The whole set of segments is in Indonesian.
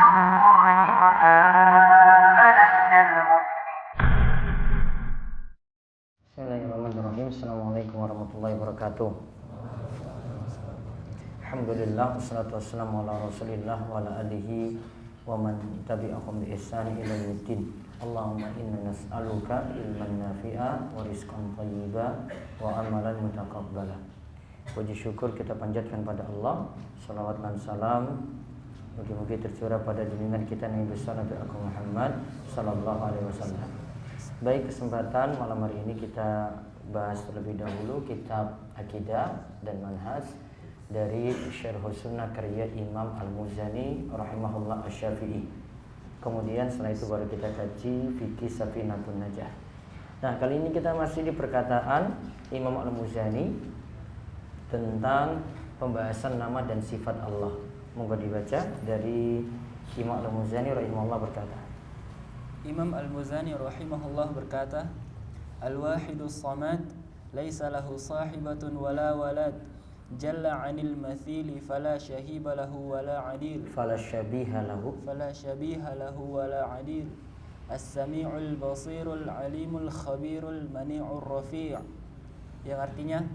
Bismillahirrahmanirrahim. Assalamualaikum warahmatullahi wabarakatuh. Alhamdulillah, wassalatu wassalamu ala rasulillah wa ala alihi wa man tabi'ahum bi ihsan ila yaumiddin. Allahumma inna nas'aluka ilman nafi'a wa rizqan thayyiba wa amalan mutaqabbala. Puji syukur kita panjatkan pada Allah. Salawat dan salam mugi-mugi tercurah pada junjungan kita Nabi besar Nabi Agung Muhammad sallallahu alaihi wasallam. Baik, kesempatan malam hari ini kita bahas terlebih dahulu kitab Aqidah dan Manhaj dari Syarh Sunnah karya Imam Al-Muzani rahimahullah Asy-Syafi'i. Kemudian setelah itu baru kita kaji Fikih Safinatun Najah. Nah, kali ini kita masih di perkataan Imam Al-Muzani tentang pembahasan nama dan sifat Allah. Moga dibaca dari Imam Al-Muzani rahimahullah berkata. Imam Al-Muzani rahimahullah berkata, Al-Wahidus Samad laisa lahu sahibatun wala walad jalla 'anil mathili fala shahiba lahu wala 'adil Fala syabiha lahu wala 'adil As-Sami'ul Basirul Alimul Khabirul Mani'ur Rafi'. Yang artinya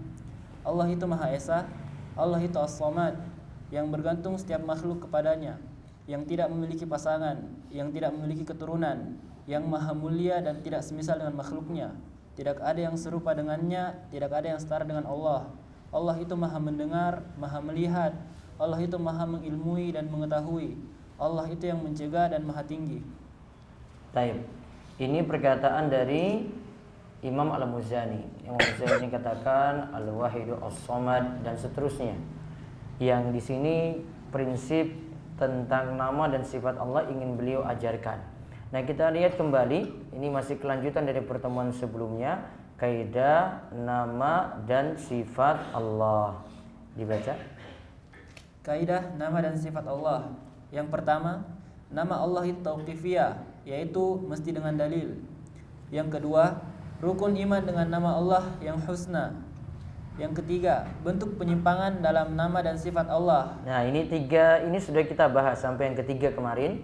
Allah itu Maha Esa, Allah itu As-Samad, yang bergantung setiap makhluk kepadanya, yang tidak memiliki pasangan, yang tidak memiliki keturunan, yang maha mulia dan tidak semisal dengan makhluknya. Tidak ada yang serupa dengannya, tidak ada yang setara dengan Allah. Allah itu maha mendengar, maha melihat. Allah itu maha mengilmui dan mengetahui. Allah itu yang mencegah dan maha tinggi. Taib. Ini perkataan dari Imam Al-Muzani. Imam Al-Muzani katakan Al-Wahidu As-Samad dan seterusnya. Yang di sini prinsip tentang nama dan sifat Allah ingin beliau ajarkan. Nah, kita lihat kembali, ini masih kelanjutan dari pertemuan sebelumnya, kaidah nama dan sifat Allah. Dibaca. Kaidah nama dan sifat Allah. Yang pertama, nama Allah itu tauqifiyah, yaitu mesti dengan dalil. Yang kedua, rukun iman dengan nama Allah yang husna. Yang ketiga, bentuk penyimpangan dalam nama dan sifat Allah. Nah, ini tiga, ini sudah kita bahas sampai yang ketiga kemarin,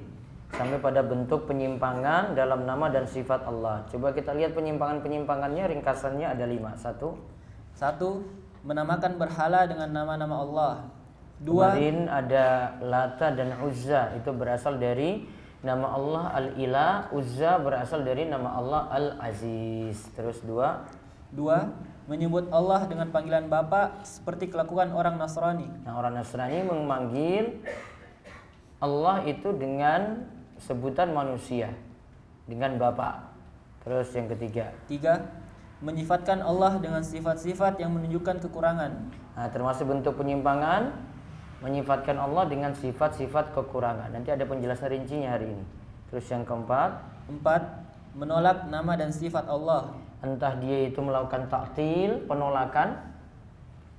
sampai pada bentuk penyimpangan dalam nama dan sifat Allah. Coba kita lihat penyimpangannya, ringkasannya ada 5. Satu, menamakan berhala dengan nama-nama Allah. 2, kemarin ada Lata dan Uzza, itu berasal dari nama Allah Al-Ilah. Uzza berasal dari nama Allah Al-Aziz. Terus 2, menyebut Allah dengan panggilan Bapa seperti kelakuan orang Nasrani. Nah, orang Nasrani memanggil Allah itu dengan sebutan manusia, dengan Bapa. Terus yang ketiga, 3, menyifatkan Allah dengan sifat-sifat yang menunjukkan kekurangan. Nah, termasuk bentuk penyimpangan, menyifatkan Allah dengan sifat-sifat kekurangan. Nanti ada penjelasan rincinya hari ini. Terus yang keempat, 4, menolak nama dan sifat Allah. Entah dia itu melakukan ta'til, penolakan,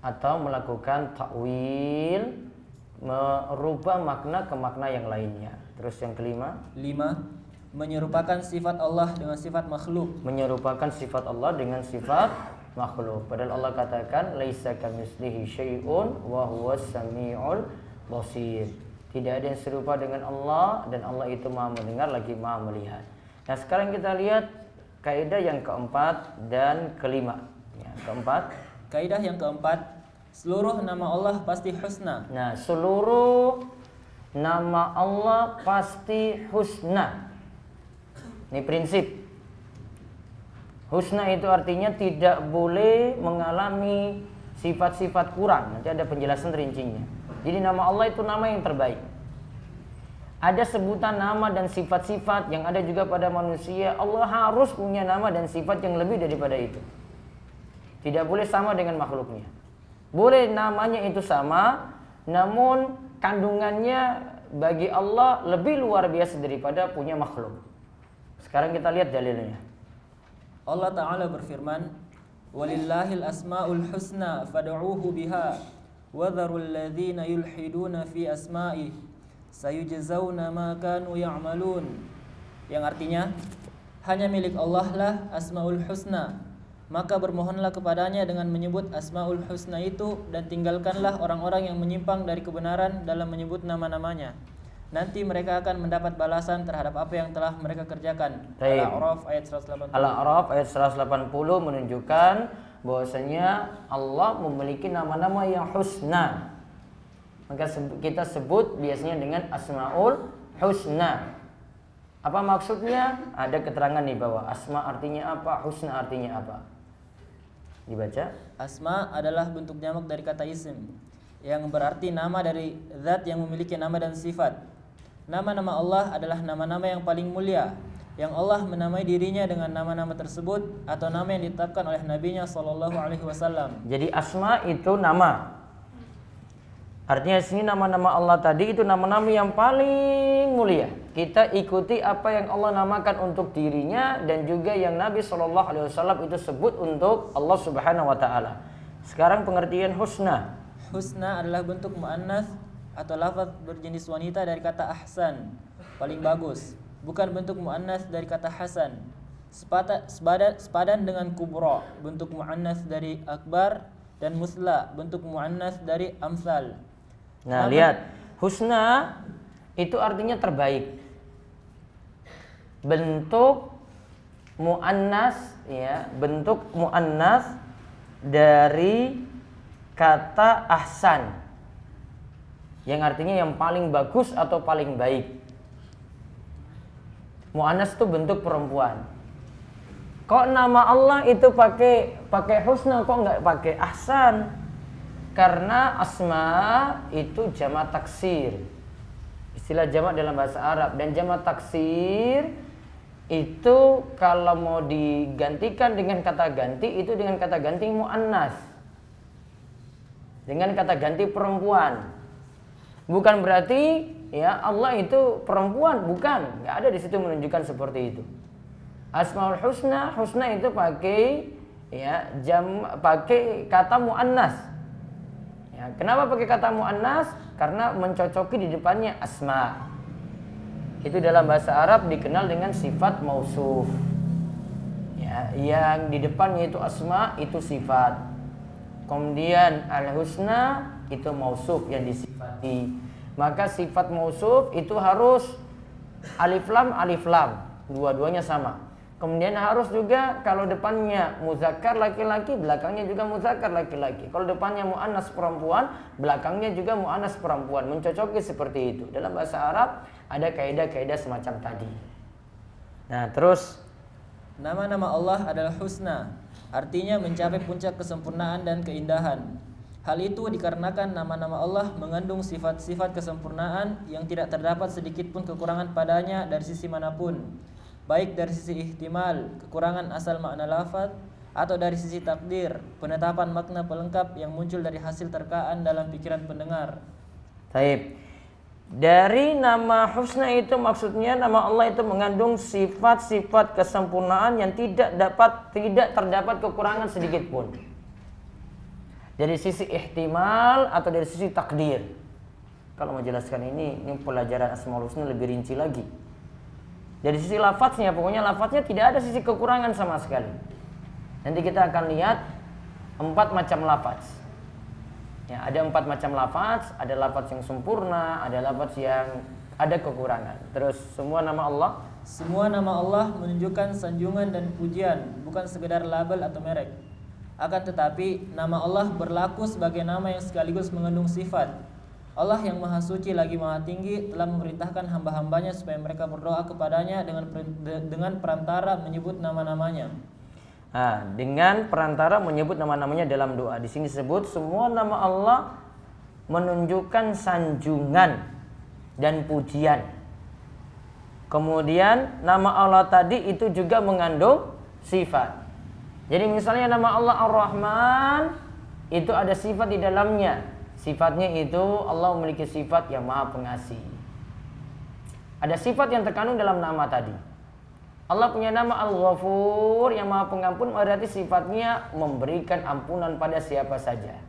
atau melakukan ta'wil, merubah makna ke makna yang lainnya. Terus yang kelima, 5, menyerupakan sifat Allah dengan sifat makhluk. menyerupakan sifat Allah dengan sifat makhluk. Padahal Allah katakan laisa kamitslihi syai'un wa huwas samiul basir. Tidak ada yang serupa dengan Allah, dan Allah itu Maha mendengar lagi Maha melihat. Nah, sekarang kita lihat kaidah yang keempat dan kelima. Ya, Kaidah yang keempat, seluruh nama Allah pasti husna. Nah, seluruh nama Allah pasti husna. Ini prinsip. Husna itu artinya tidak boleh mengalami sifat-sifat kurang. Nanti ada penjelasan rincinya. Jadi nama Allah itu nama yang terbaik. Ada sebutan nama dan sifat-sifat yang ada juga pada manusia. Allah harus punya nama dan sifat yang lebih daripada itu. Tidak boleh sama dengan makhluknya. Boleh namanya itu sama, namun kandungannya bagi Allah lebih luar biasa daripada punya makhluk. Sekarang kita lihat dalilnya. Allah Ta'ala berfirman, Walillahil asma'ul husna fad'uuhu biha wadharul ladzina yulhiduna fi asma'ihi sayujzauna ma kanu ya'malun. Yang artinya, hanya milik Allah lah Asmaul Husna, maka bermohonlah kepadanya dengan menyebut Asmaul Husna itu, dan tinggalkanlah orang-orang yang menyimpang dari kebenaran dalam menyebut nama-namanya. Nanti mereka akan mendapat balasan terhadap apa yang telah mereka kerjakan. Baik. Al-A'raf ayat 180. Al-A'raf ayat 180 menunjukkan bahwasanya Allah memiliki nama-nama yang husna. Maka kita sebut biasanya dengan Asmaul Husna. Apa maksudnya? Ada keterangan di bawah. Asma artinya apa? Husna artinya apa? Dibaca. Asma adalah bentuk jamak dari kata isim, yang berarti nama dari zat yang memiliki nama dan sifat. Nama-nama Allah adalah nama-nama yang paling mulia, yang Allah menamai dirinya dengan nama-nama tersebut atau nama yang ditetapkan oleh Nabi-Nya Shallallahu Alaihi Wasallam. Jadi asma itu nama. Artinya sini nama-nama Allah tadi itu nama-nama yang paling mulia. Kita ikuti apa yang Allah namakan untuk dirinya dan juga yang Nabi Shallallahu Alaihi Wasallam itu sebut untuk Allah Subhanahu Wa Taala. Sekarang pengertian husna. Husna adalah bentuk muannas atau lafaz berjenis wanita dari kata ahsan, paling bagus, bukan bentuk muannas dari kata hasan. Sepadan dengan kubra, bentuk muannas dari akbar, dan musla, bentuk muannas dari amsal. Nah, lihat, husna itu artinya terbaik. Bentuk muannas ya, bentuk muannas dari kata ahsan, yang artinya yang paling bagus atau paling baik. Mu'annas itu bentuk perempuan. Kok nama Allah itu pakai husna, kok nggak pakai ahsan? Karena asma itu jamak taksir. Istilah jamak dalam bahasa Arab, dan jamak taksir itu kalau mau digantikan dengan kata ganti itu dengan kata ganti mu'annas, dengan kata ganti perempuan. Bukan berarti ya Allah itu perempuan, bukan. Nggak ada di situ menunjukkan seperti itu. Asmaul husna, husna itu pakai ya pakai kata muannas. Ya, kenapa pakai kata muannas? Karena mencocoki di depannya asma. Itu dalam bahasa Arab dikenal dengan sifat mausuf. Ya, yang di depannya itu asma itu sifat. Kemudian al-husna itu mausuf yang disifati. Maka sifat mausuf itu harus alif lam, dua-duanya sama. Kemudian harus juga kalau depannya muzakkar laki-laki, belakangnya juga muzakkar laki-laki. Kalau depannya muannas perempuan, belakangnya juga muannas perempuan. Mencocoki seperti itu. Dalam bahasa Arab ada kaidah-kaidah semacam tadi. Nah, terus nama-nama Allah adalah husna, artinya mencapai puncak kesempurnaan dan keindahan. Hal itu dikarenakan nama-nama Allah mengandung sifat-sifat kesempurnaan yang tidak terdapat sedikit pun kekurangan padanya dari sisi manapun, baik dari sisi ihtimal, kekurangan asal makna lafaz, atau dari sisi takdir, penetapan makna pelengkap yang muncul dari hasil terkaan dalam pikiran pendengar. Taib. Dari nama husna itu maksudnya nama Allah itu mengandung sifat-sifat kesempurnaan yang tidak terdapat kekurangan sedikit pun. Dari sisi ihtimal atau dari sisi takdir. Kalau menjelaskan ini pelajaran Asmaul Husna lebih rinci lagi. Dari sisi lafadznya, pokoknya lafadznya tidak ada sisi kekurangan sama sekali. Nanti kita akan lihat 4 macam lafadz. Ya, ada 4 macam lafadz, ada lafadz yang sempurna, ada lafadz yang ada kekurangan. Terus semua nama Allah menunjukkan sanjungan dan pujian, bukan sekedar label atau merek. Akan tetapi nama Allah berlaku sebagai nama yang sekaligus mengandung sifat. Allah yang maha suci lagi maha tinggi telah memerintahkan hamba-hambanya supaya mereka berdoa kepadanya dengan perantara menyebut nama-namanya. Dengan perantara menyebut nama-namanya dalam doa. Di sini disebut semua nama Allah menunjukkan sanjungan dan pujian. Kemudian nama Allah tadi itu juga mengandung sifat. Jadi misalnya nama Allah Ar-Rahman itu ada sifat di dalamnya. Sifatnya itu Allah memiliki sifat yang maha pengasih. Ada sifat yang terkandung dalam nama tadi. Allah punya nama Al-Ghafur yang maha pengampun, berarti sifatnya memberikan ampunan pada siapa saja.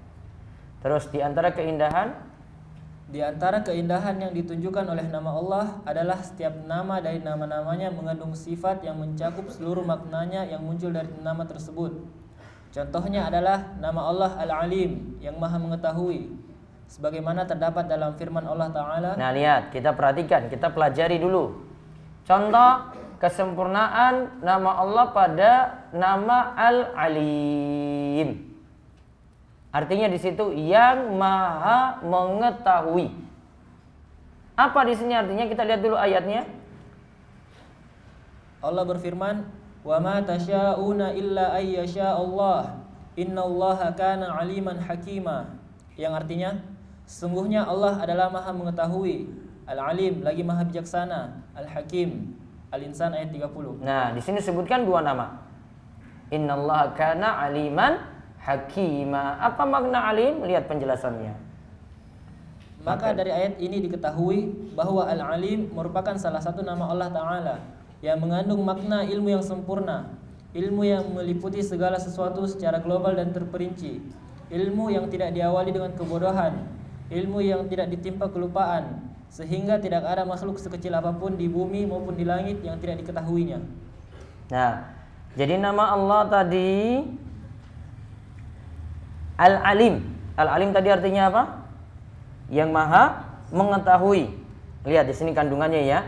Terus di antara keindahan yang ditunjukkan oleh nama Allah adalah setiap nama dari nama-namanya mengandung sifat yang mencakup seluruh maknanya yang muncul dari nama tersebut. Contohnya adalah nama Allah Al-Alim yang maha mengetahui. sebagaimana terdapat dalam firman Allah Ta'ala. Nah lihat, kita perhatikan, kita pelajari dulu. Contoh kesempurnaan nama Allah pada nama Al-Alim. Artinya di situ yang maha mengetahui. Apa di sini artinya? Kita lihat dulu ayatnya. Allah berfirman, "Wa ma tasyauna illa ayyasha Allah. Innallaha kana aliman hakima." Yang artinya, sungguhnya Allah adalah maha mengetahui, Al-Alim lagi maha bijaksana, Al-Hakim. Al-Insan ayat 30. Nah, di sini sebutkan dua nama. Innallaha kana aliman hakima. Apa makna alim? Lihat penjelasannya. Maka dari ayat ini diketahui bahwa Al-Alim merupakan salah satu nama Allah Ta'ala yang mengandung makna ilmu yang sempurna, ilmu yang meliputi segala sesuatu secara global dan terperinci, ilmu yang tidak diawali dengan kebodohan, ilmu yang tidak ditimpa kelupaan, sehingga tidak ada makhluk sekecil apapun di bumi maupun di langit yang tidak diketahuinya. Nah, jadi nama Allah tadi Al-Alim. Al-Alim tadi artinya apa? Yang maha mengetahui. Lihat di sini kandungannya ya.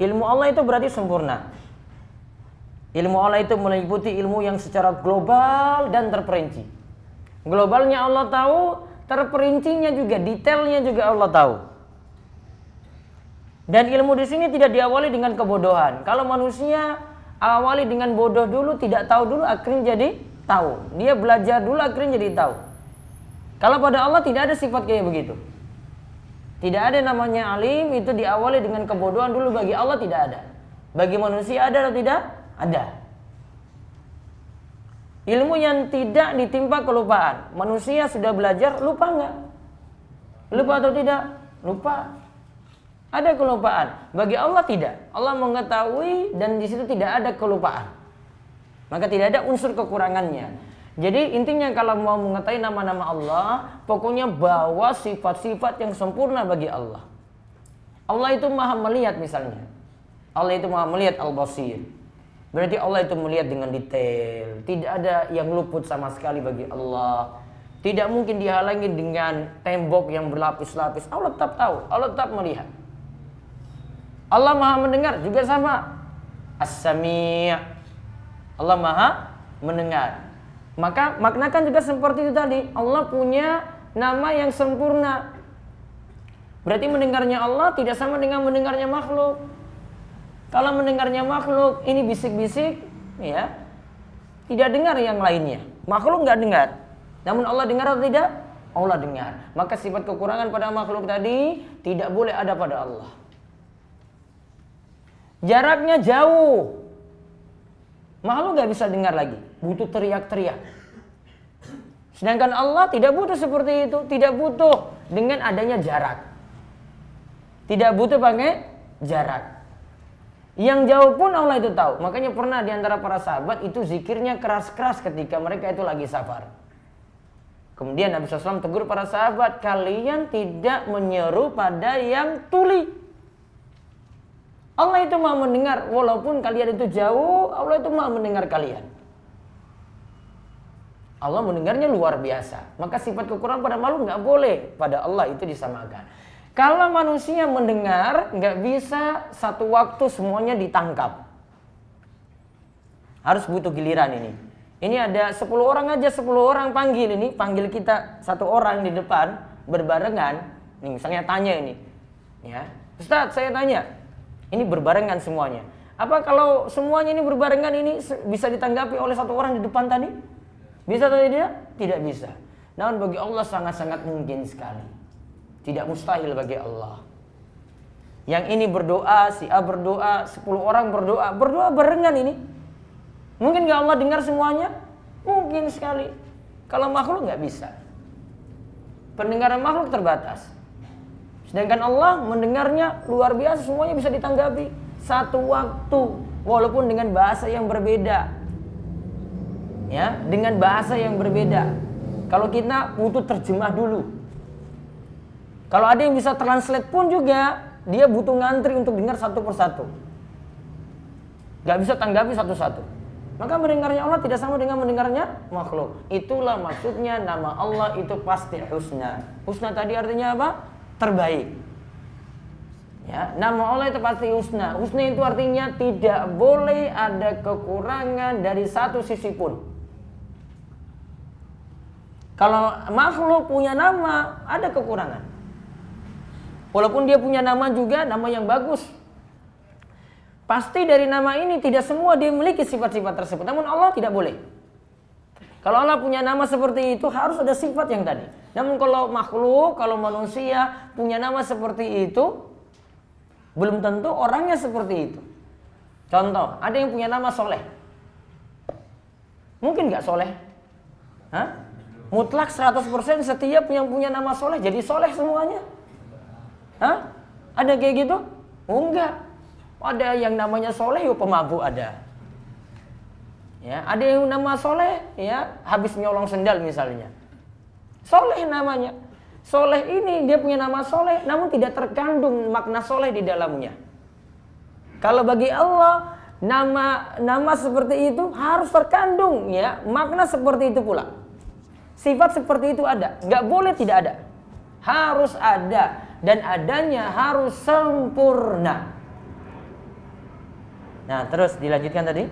Ilmu Allah itu berarti sempurna. Ilmu Allah itu meliputi ilmu yang secara global dan terperinci. Globalnya Allah tahu, terperincinya juga, detailnya juga Allah tahu. Dan ilmu di sini tidak diawali dengan kebodohan. Kalau manusia awali dengan bodoh dulu, tidak tahu dulu, akhirnya jadi tahu. Dia belajar dulu, akhirnya jadi tahu. Kalau pada Allah tidak ada sifat kayak begitu. Tidak ada namanya alim itu diawali dengan kebodohan dulu. Bagi Allah tidak ada. Bagi manusia ada atau tidak? Ada. Ilmu yang tidak ditimpa kelupaan. Manusia sudah belajar, lupa enggak? Lupa atau tidak? Lupa. Ada kelupaan. Bagi Allah tidak. Allah mengetahui dan di situ tidak ada kelupaan. Maka tidak ada unsur kekurangannya. Jadi intinya kalau mau mengetahui nama-nama Allah, pokoknya bawa sifat-sifat yang sempurna bagi Allah. Allah itu maha melihat misalnya. Allah itu maha melihat Al-Basir. Berarti Allah itu melihat dengan detail. Tidak ada yang luput sama sekali bagi Allah. Tidak mungkin dihalangi dengan tembok yang berlapis-lapis. Allah tetap tahu, Allah tetap melihat. Allah maha mendengar juga sama. As-Sami'. Allah maha mendengar. Maka maknakan juga seperti itu tadi. Allah punya nama yang sempurna. Berarti mendengarnya Allah tidak sama dengan mendengarnya makhluk. Kalau mendengarnya makhluk, ini bisik-bisik, ya, tidak dengar yang lainnya. Makhluk nggak dengar. Namun Allah dengar atau tidak? Allah dengar. Maka sifat kekurangan pada makhluk tadi tidak boleh ada pada Allah. Jaraknya jauh. Makhluk gak bisa dengar lagi, butuh teriak-teriak. Sedangkan Allah tidak butuh seperti itu, tidak butuh dengan adanya jarak. Tidak butuh pakai jarak. Yang jauh pun Allah itu tahu. Makanya pernah di antara para sahabat itu zikirnya keras-keras ketika mereka itu lagi safar. Kemudian Nabi SAW tegur para sahabat, kalian tidak menyeru pada yang tuli. Allah itu maha mendengar, walaupun kalian itu jauh, Allah itu maha mendengar kalian. Allah mendengarnya luar biasa. Maka sifat kekurangan pada makhluk nggak boleh, pada Allah itu disamakan. Kalau manusia mendengar, nggak bisa satu waktu semuanya ditangkap. Harus butuh giliran ini. Ini ada 10 orang aja, 10 orang panggil ini, panggil kita satu orang di depan berbarengan. Nih misalnya tanya ini, ya, Ustadz saya tanya. Ini berbarengan semuanya. Apa kalau semuanya ini berbarengan ini bisa ditanggapi oleh satu orang di depan tadi? Bisa atau tidak? Tidak bisa. Namun bagi Allah sangat-sangat mungkin sekali. Tidak mustahil bagi Allah. Yang ini berdoa, si A berdoa, 10 orang berdoa. Berdoa barengan ini. Mungkin gak Allah dengar semuanya? Mungkin sekali. Kalau makhluk gak bisa. Pendengaran makhluk terbatas. Sedangkan Allah mendengarnya luar biasa, semuanya bisa ditanggapi satu waktu, walaupun dengan bahasa yang berbeda. Ya, dengan bahasa yang berbeda. Kalau kita butuh terjemah dulu. Kalau ada yang bisa translate pun juga, dia butuh ngantri untuk dengar satu persatu. Gak bisa tanggapi satu-satu. Maka mendengarnya Allah tidak sama dengan mendengarnya makhluk. Itulah maksudnya nama Allah itu pasti husna. Husna tadi artinya apa? Terbaik. Ya, nama Allah itu pasti husna. Husna itu artinya tidak boleh ada kekurangan dari satu sisi pun. Kalau makhluk punya nama, ada kekurangan. Walaupun dia punya nama juga, nama yang bagus. Pasti dari nama ini tidak semua dia memiliki sifat-sifat tersebut. Namun Allah tidak boleh. Kalau Allah punya nama seperti itu, harus ada sifat yang tadi. Namun kalau makhluk, kalau manusia punya nama seperti itu, belum tentu orangnya seperti itu. Contoh, ada yang punya nama Soleh. Mungkin gak Soleh? Hah? Mutlak 100% setiap yang punya nama Soleh jadi Soleh semuanya? Hah? Ada kayak gitu? Oh, enggak. Ada yang namanya Soleh, ya pemabuk ada. Ya, ada yang nama Soleh, ya habis nyolong sendal misalnya. Soleh namanya. Soleh ini dia punya nama Soleh, namun tidak terkandung makna Soleh di dalamnya. Kalau bagi Allah nama seperti itu harus terkandung ya makna seperti itu pula. Sifat seperti itu ada, nggak boleh tidak ada. Harus ada dan adanya harus sempurna. Nah, terus dilanjutkan tadi.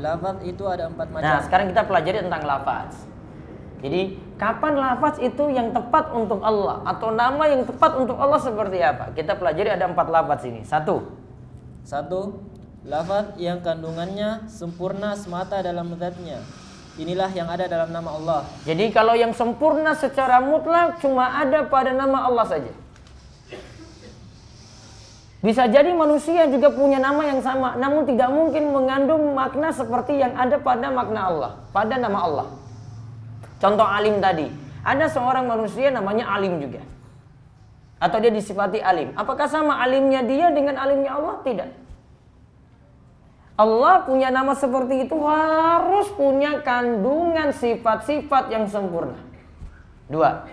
Lafaz itu ada 4 macam. Nah, sekarang kita pelajari tentang lafaz. Jadi, kapan lafaz itu yang tepat untuk Allah atau nama yang tepat untuk Allah seperti apa? Kita pelajari ada 4 lafaz ini. Satu, lafaz yang kandungannya sempurna semata dalam zatnya. Inilah yang ada dalam nama Allah. jadi kalau yang sempurna secara mutlak cuma ada pada nama Allah saja. Bisa jadi manusia juga punya nama yang sama, namun tidak mungkin mengandung makna seperti yang ada pada makna Allah, pada nama Allah. Contoh alim tadi, ada seorang manusia namanya alim juga, atau dia disifati alim. Apakah sama alimnya dia dengan alimnya Allah? Tidak. Allah punya nama seperti itu harus punya kandungan sifat-sifat yang sempurna. Dua,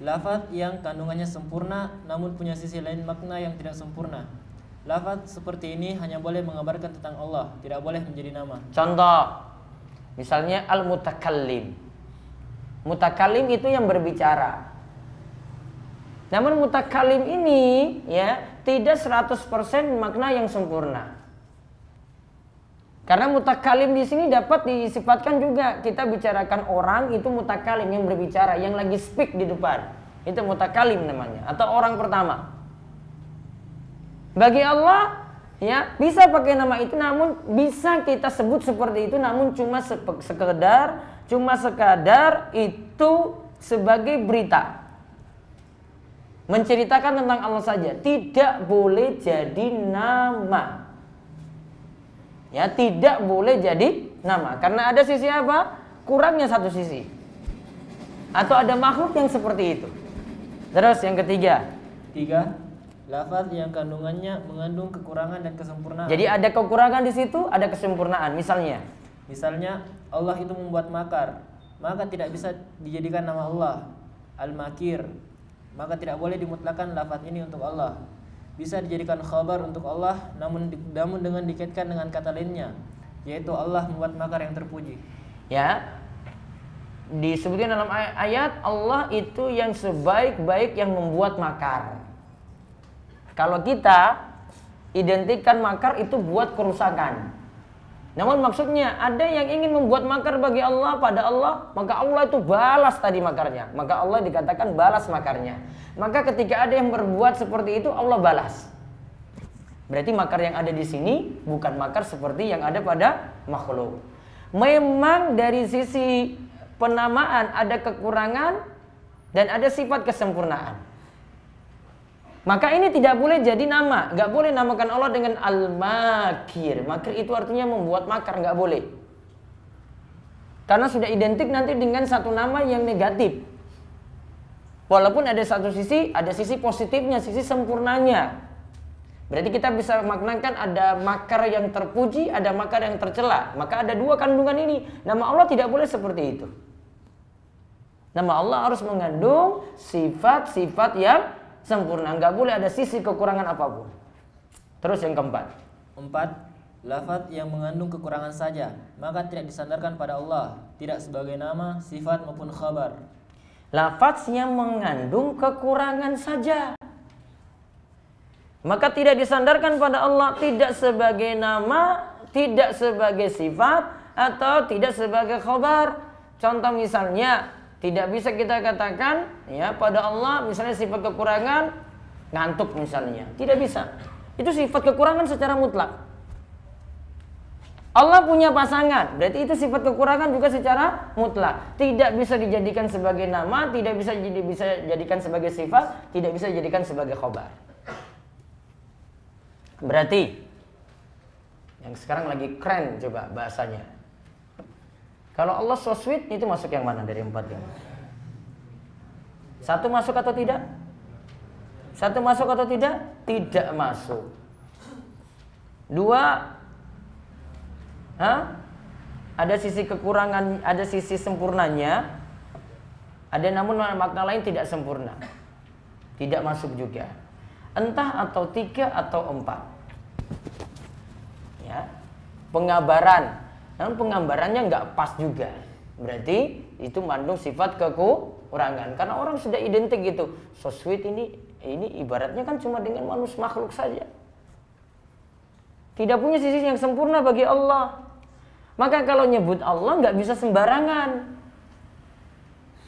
lafaz yang kandungannya sempurna namun punya sisi lain makna yang tidak sempurna. Lafaz seperti ini hanya boleh mengabarkan tentang Allah, tidak boleh menjadi nama. contoh, misalnya al-mutakallim. Mutakallim itu yang berbicara. Namun mutakallim ini ya tidak 100% makna yang sempurna. Karena mutakallim di sini dapat disifatkan juga, kita bicarakan orang itu mutakallim yang berbicara, yang lagi speak di depan. Itu mutakallim namanya, atau orang pertama. Bagi Allah ya bisa pakai nama itu, namun bisa kita sebut seperti itu, namun cuma sekadar itu sebagai berita. Menceritakan tentang Allah saja, tidak boleh jadi nama. Ya, tidak boleh jadi nama karena ada sisi apa? Kurangnya satu sisi. Atau ada makhluk yang seperti itu. Terus yang ketiga, lafaz yang kandungannya mengandung kekurangan dan kesempurnaan. jadi ada kekurangan di situ, ada kesempurnaan. Misalnya Allah itu membuat makar, maka tidak bisa dijadikan nama Allah Al-Makir. Maka tidak boleh dimutlakan lafaz ini untuk Allah. Bisa dijadikan khabar untuk Allah, namun dengan dikaitkan dengan kata lainnya, yaitu Allah membuat makar yang terpuji. ya disebutkan dalam ayat Allah itu yang sebaik-baik yang membuat makar. Kalau kita identikan makar itu buat kerusakan. Namun maksudnya ada yang ingin membuat makar bagi Allah pada Allah, maka Allah itu balas tadi makarnya. Maka Allah dikatakan balas makarnya. Maka ketika ada yang berbuat seperti itu, Allah balas. Berarti makar yang ada di sini bukan makar seperti yang ada pada makhluk. Memang dari sisi penamaan ada kekurangan dan ada sifat kesempurnaan. Maka ini tidak boleh jadi nama. Gak boleh namakan Allah dengan Al-Makir. Makir itu artinya membuat makar, gak boleh. Karena sudah identik nanti dengan satu nama yang negatif. Walaupun ada satu sisi, ada sisi positifnya, sisi sempurnanya. Berarti kita bisa maknakan ada makar yang terpuji, ada makar yang tercela. Maka ada dua kandungan ini. Nama Allah tidak boleh seperti itu. Nama Allah harus mengandung sifat-sifat yang sempurna. Nggak boleh ada sisi kekurangan apapun. Terus yang keempat. lafaz yang mengandung kekurangan saja, maka tidak disandarkan pada Allah, tidak sebagai nama, sifat maupun khabar. Lafaz yang mengandung kekurangan saja, maka tidak disandarkan pada Allah, tidak sebagai nama, tidak sebagai sifat, atau tidak sebagai khabar. Contoh misalnya, tidak bisa kita katakan ya pada Allah misalnya sifat kekurangan ngantuk misalnya. Tidak bisa. Itu sifat kekurangan secara mutlak. Allah punya pasangan, berarti itu sifat kekurangan juga secara mutlak. Tidak bisa dijadikan sebagai nama, tidak bisa dijadikan sebagai sifat, tidak bisa dijadikan sebagai khabar. Berarti yang sekarang lagi keren coba bahasanya. Kalau Allah so sweet, itu masuk yang mana dari 4 ini? Satu masuk atau tidak? Satu masuk atau tidak? Tidak masuk. 2, ada sisi kekurangan, ada sisi sempurnanya. Ada namun makna lain tidak sempurna. Tidak masuk juga. Entah atau 3 atau 4. Ya. Pengabaran, namun penggambarannya nggak pas juga. Berarti itu mengandung sifat kekurangan. Karena orang sudah identik gitu. So sweet ini ibaratnya kan cuma dengan manusia makhluk saja. Tidak punya sisi yang sempurna bagi Allah. Maka kalau nyebut Allah nggak bisa sembarangan.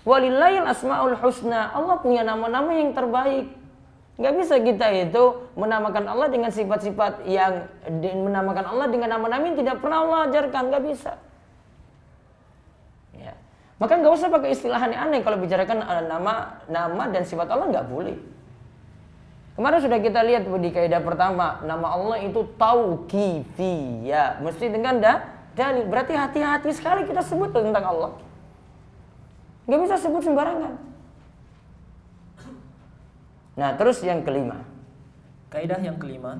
Walillahil asmaul husna. Allah punya nama-nama yang terbaik. Nggak bisa kita itu menamakan Allah dengan sifat-sifat yang menamakan Allah dengan nama-nama yang tidak pernah Allah ajarkan, nggak bisa. Ya. Maka nggak usah pakai istilah aneh-aneh kalau bicarakan nama dan sifat Allah, nggak boleh. Kemarin sudah kita lihat di kaidah pertama, nama Allah itu tauqifiyah, mesti dengan dalil. Berarti hati-hati sekali kita sebut tentang Allah. Nggak bisa sebut sembarangan. Nah, terus yang kelima. Kaidah yang kelima,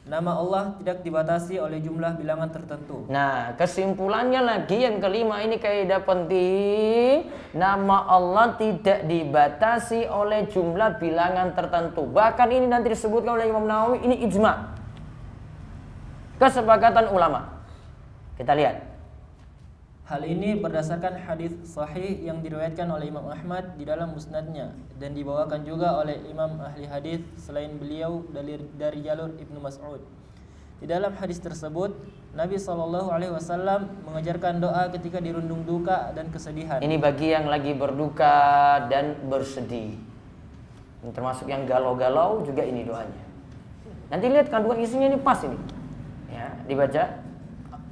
nama Allah tidak dibatasi oleh jumlah bilangan tertentu. Nah, kesimpulannya lagi yang kelima ini kaidah penting. Nama Allah tidak dibatasi oleh jumlah bilangan tertentu. Bahkan ini nanti disebutkan oleh Imam Nawawi, ini ijma. Kesepakatan ulama. Kita lihat. Hal ini berdasarkan hadis sahih yang diriwayatkan oleh Imam Ahmad di dalam musnadnya dan dibawakan juga oleh imam ahli hadis selain beliau dari jalur Ibnu Mas'ud. Di dalam hadis tersebut, Nabi SAW mengajarkan doa ketika dirundung duka dan kesedihan. Ini bagi yang lagi berduka dan bersedih. Ini termasuk yang galau-galau juga ini doanya. Nanti lihat kandungan isinya ini pas ini. Ya, dibaca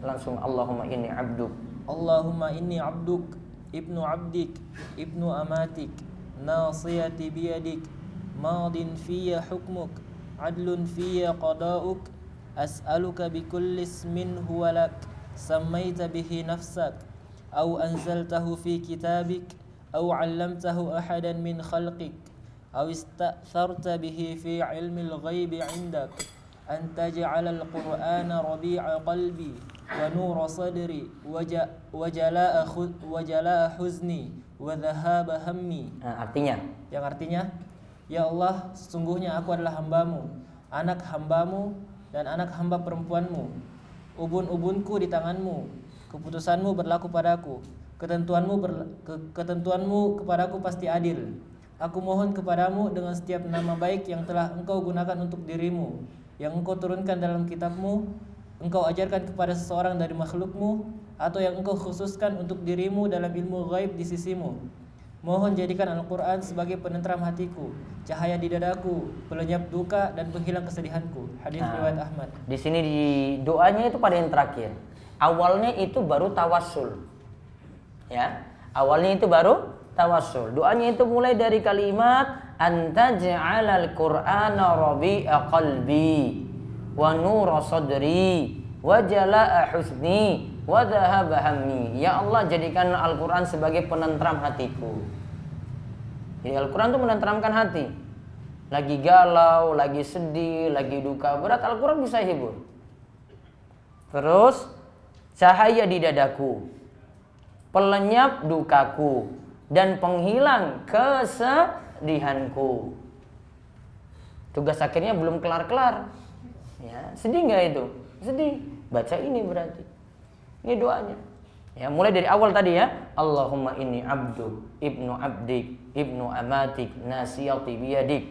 langsung Allahumma inni abduk. Allahumma inni abduk, ibnu abdik, ibnu amatik, nasiyati biyadik, madin fiyya hukmuk, adlun fiyya qada'uk, as'aluka bikulli ismin huwa lak, sammaita bihi nafsak, au anzaltahu fi kitabik, au 'allamtahu ahadan min khalqik, au ista'tharta bihi fi 'ilmil ghaibi 'indak, an taj'ala al-Qur'ana rabi'a qalbi wa nura sadri wa jalaa huzni wa dhahaba hammi. Artinya? Yang artinya, ya Allah, sesungguhnya aku adalah hambamu, anak hambamu dan anak hamba perempuanmu. Ubun-ubunku di tanganmu, keputusanmu berlaku padaku, ketentuanmu kepadaku pasti adil. Aku mohon kepadamu dengan setiap nama baik yang telah engkau gunakan untuk dirimu, yang engkau turunkan dalam kitabmu, engkau ajarkan kepada seseorang dari makhlukmu, atau yang engkau khususkan untuk dirimu dalam ilmu ghaib di sisimu. Mohon jadikan Al-Quran sebagai penentram hatiku, cahaya di dadaku, pelenyap duka dan penghilang kesedihanku. Hadis riwayat Ahmad. Di sini di doanya itu pada yang terakhir. Awalnya itu baru tawassul. Ya, awalnya itu baru tawassul. Doanya itu mulai dari kalimat anta ja'alal Qur'ana rabi'a qalbi wa nura sadri wa jalaa husni wa dhahaba hammi. Ya Allah, jadikan Al-Quran sebagai penentram hatiku. Jadi Al-Quran itu menenteramkan hati. Lagi galau, lagi sedih, lagi duka berat, Al-Quran bisa hibur. Terus cahaya di dadaku, pelenyap dukaku, dan penghilang kesedihanku. Tugas akhirnya belum kelar-kelar. Ya, sedih nggak itu? Sedih. Baca ini berarti. Ini doanya. Ya, mulai dari awal tadi ya. Allahumma inni abdu, ibnu abdik, ibnu amatik, nasiyati biyadik,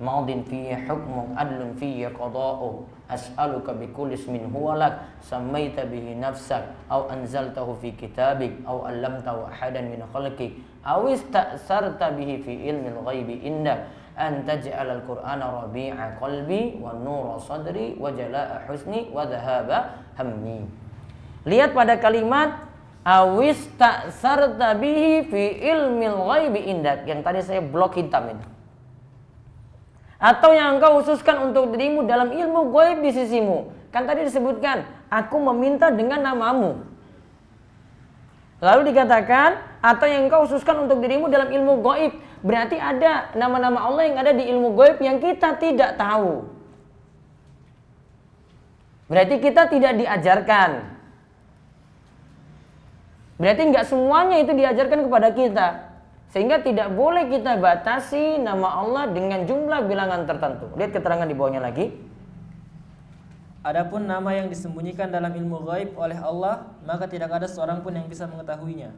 maudin fiyya hukmuk, adlun fiyya qada'uk, as'aluka bikulli ismin huwa lak, sammaita bihi nafsak, aw anzaltahu fi kitabik, aw allamtahu ahadan min khalqik, aw ista'sarta bihi fi ilmil ghaibi indak, an taj'al al-Qur'ana rabi'a qalbi wa nura sadri wa jalaa husni wa dhahaba hammi. Lihat pada kalimat awis ta'sarta bihi fi ilmil ghaibi indak, yang tadi saya blok hitam itu. Atau yang engkau khususkan untuk dirimu dalam ilmu gaib di sisimu. Kan tadi disebutkan, aku meminta dengan namamu. Lalu dikatakan, atau yang engkau khususkan untuk dirimu dalam ilmu gaib. Berarti ada nama-nama Allah yang ada di ilmu gaib yang kita tidak tahu. Berarti kita tidak diajarkan. Berarti nggak semuanya itu diajarkan kepada kita. Sehingga tidak boleh kita batasi nama Allah dengan jumlah bilangan tertentu. Lihat keterangan di bawahnya lagi. Adapun nama yang disembunyikan dalam ilmu gaib oleh Allah, maka tidak ada seorang pun yang bisa mengetahuinya.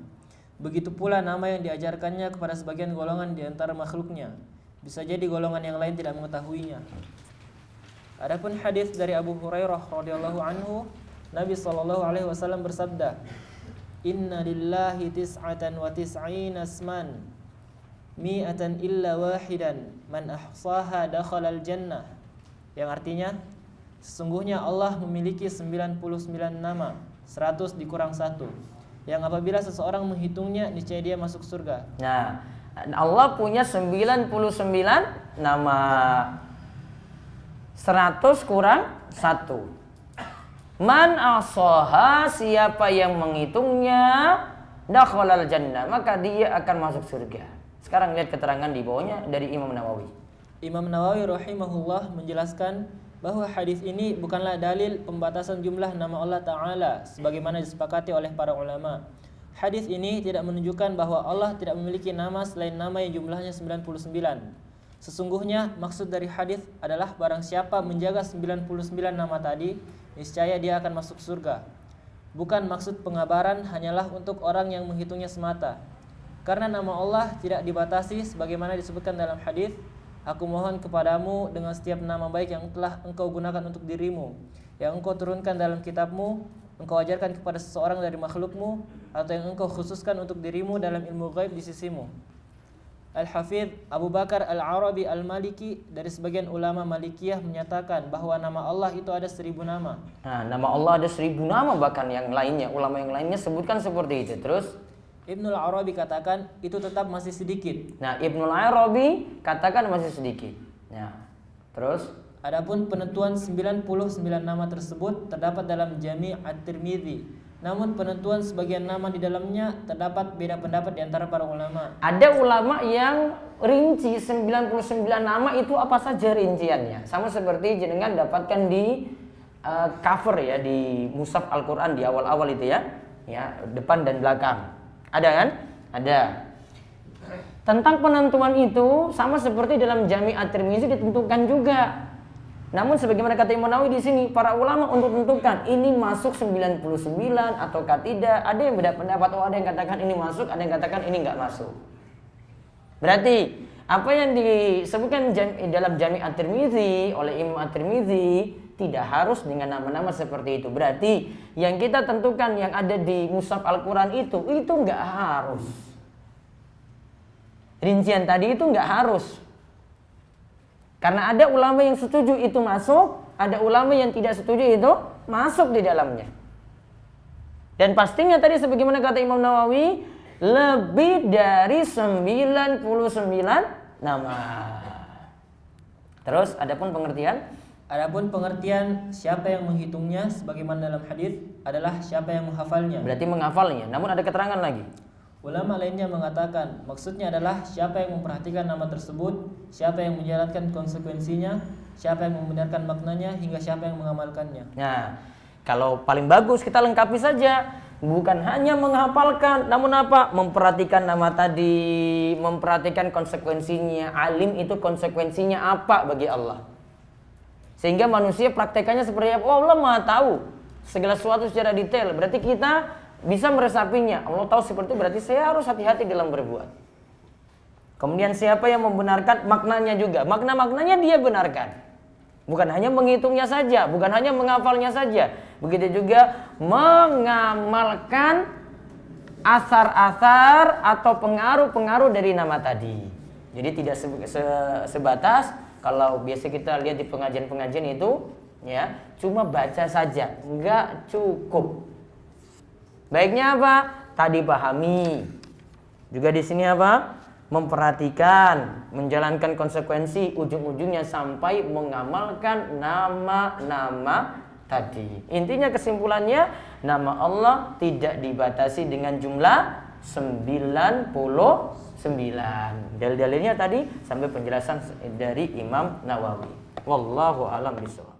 Begitu pula nama yang diajarkannya kepada sebagian golongan di antara makhluknya. Bisa jadi golongan yang lain tidak mengetahuinya. Adapun hadis dari Abu Hurairah radhiyallahu anhu, Nabi SAW bersabda, Inna lillahi tis'atan wa tis'ina asman mi'atan illa wahidan man ahsaha dakhalal jannah. Yang artinya, sesungguhnya Allah memiliki 99 nama, 100 dikurang 1, yang apabila seseorang menghitungnya niscaya dia masuk surga. Nah, Allah punya 99 nama, 100 kurang 1. Man ahsaha, siapa yang menghitungnya, dakhalal jannah, maka dia akan masuk surga. Sekarang lihat keterangan di bawahnya dari Imam Nawawi. Imam Nawawi rahimahullah menjelaskan bahwa hadis ini bukanlah dalil pembatasan jumlah nama Allah Ta'ala sebagaimana disepakati oleh para ulama. Hadis ini tidak menunjukkan bahwa Allah tidak memiliki nama selain nama yang jumlahnya 99. Sesungguhnya maksud dari hadis adalah barang siapa menjaga 99 nama tadi, niscaya dia akan masuk surga. Bukan maksud pengabaran hanyalah untuk orang yang menghitungnya semata. Karena nama Allah tidak dibatasi sebagaimana disebutkan dalam hadis, aku mohon kepadamu dengan setiap nama baik yang telah engkau gunakan untuk dirimu, yang engkau turunkan dalam kitabmu, engkau ajarkan kepada seseorang dari makhlukmu, atau yang engkau khususkan untuk dirimu dalam ilmu gaib di sisimu. Al-Hafidh Abu Bakar Al-Arabi Al-Maliki dari sebagian ulama Malikiyah menyatakan bahwa nama Allah itu ada 1000 nama. Nah, nama Allah ada 1000 nama, bahkan yang lainnya, ulama yang lainnya sebutkan seperti itu. Terus Ibnul Arabi katakan itu tetap masih sedikit. Nah, Ibnul Arabi katakan masih sedikit. Nah, terus adapun penentuan 99 nama tersebut terdapat dalam Jami' At-Tirmidzi. Namun penentuan sebagian nama di dalamnya terdapat beda pendapat di antara para ulama. Ada ulama yang rinci 99 nama itu apa saja rinciannya. Sama seperti jenengan dapatkan di cover ya, di mushaf Al-Quran di awal-awal itu ya. Ya, depan dan belakang. Ada kan? Ada. Tentang penentuan itu sama seperti dalam Jami' At-Tirmidzi ditentukan juga. Namun sebagaimana kata Imam Nawawi di sini, para ulama untuk menentukan ini masuk 99 ataukah tidak, ada yang beda pendapat. Oh, ada yang katakan ini masuk, ada yang katakan ini enggak masuk. Berarti apa yang disebutkan dalam Jami' At-Tirmidzi oleh Imam At-Tirmidzi tidak harus dengan nama-nama seperti itu. Berarti yang kita tentukan yang ada di mushaf Al-Quran itu enggak harus. Rincian tadi itu enggak harus. Karena ada ulama yang setuju itu masuk, ada ulama yang tidak setuju itu masuk di dalamnya. Dan pastinya tadi sebagaimana kata Imam Nawawi, lebih dari 99 nama. Terus adapun pengertian? Adapun pengertian siapa yang menghitungnya sebagaimana dalam hadis adalah siapa yang menghafalnya. Berarti menghafalnya. Namun ada keterangan lagi. Ulama lainnya mengatakan maksudnya adalah siapa yang memperhatikan nama tersebut, siapa yang menjalankan konsekuensinya, siapa yang membenarkan maknanya, hingga siapa yang mengamalkannya. Nah, kalau paling bagus kita lengkapi saja, bukan hanya menghafalkan, namun apa? Memperhatikan nama tadi, memperhatikan konsekuensinya. Alim itu konsekuensinya apa bagi Allah. Sehingga manusia praktekannya seperti apa? Oh, Allah Maha tahu. segala sesuatu secara detail. Berarti kita bisa meresapinya. Allah tahu seperti itu, berarti saya harus hati-hati dalam berbuat. Kemudian siapa yang membenarkan maknanya juga. Makna-maknanya dia benarkan. Bukan hanya menghitungnya saja, bukan hanya menghafalnya saja. Begitu juga mengamalkan asar-asar atau pengaruh-pengaruh dari nama tadi. Jadi tidak sebatas kalau biasa kita lihat di pengajian-pengajian itu, ya, cuma baca saja, enggak cukup. Baiknya apa? Tadi pahami. Juga di sini apa? Memperhatikan, menjalankan konsekuensi, ujung-ujungnya sampai mengamalkan nama-nama tadi. Intinya kesimpulannya, nama Allah tidak dibatasi dengan jumlah 99. Dalil-dalilnya tadi sampai penjelasan dari Imam Nawawi. Wallahu a'lam bishawab.